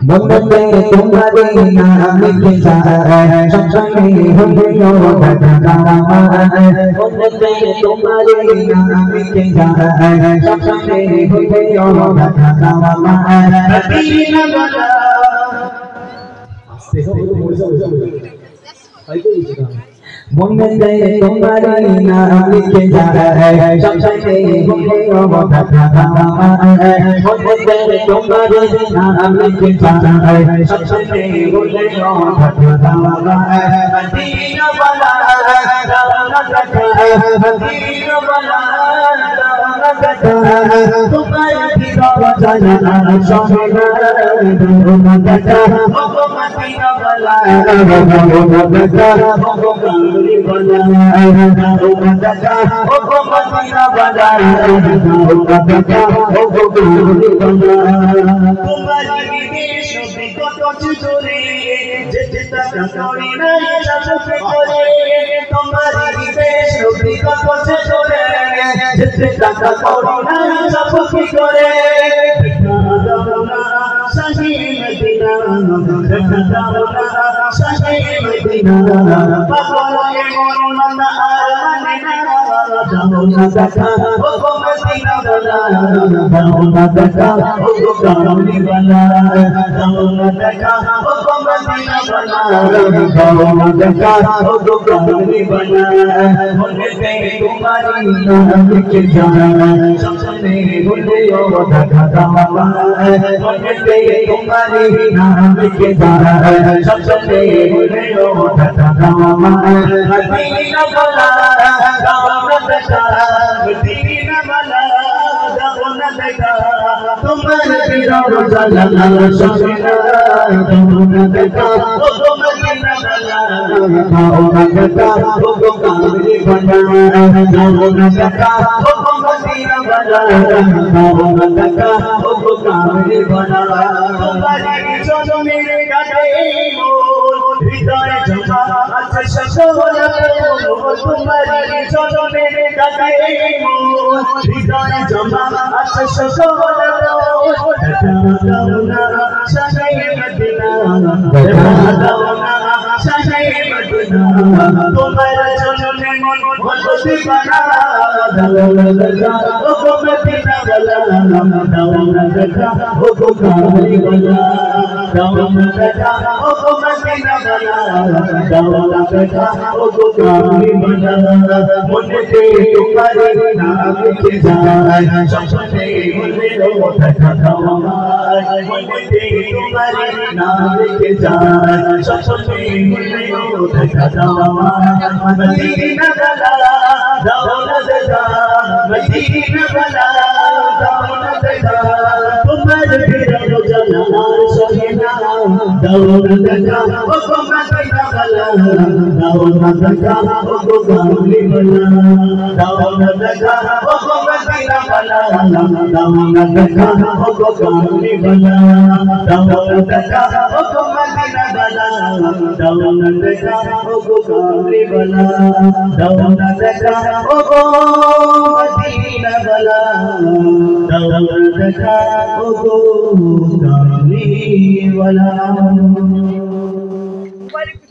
বন্দে তোমারে নাম কে যায় সবসময় হইও বন্দে তোমারে নাম কে যায় সবসময় হইও মদিনা বালা বন্দে তোমারে নাম কে যায় সবসময় হইও বন্দে তোমারে নাম কে যায় সবসময় হইও মদিনা বালা মদিনা বালা তোমার বিরহ জানা সহিনা মদিনা বালা वालेकुम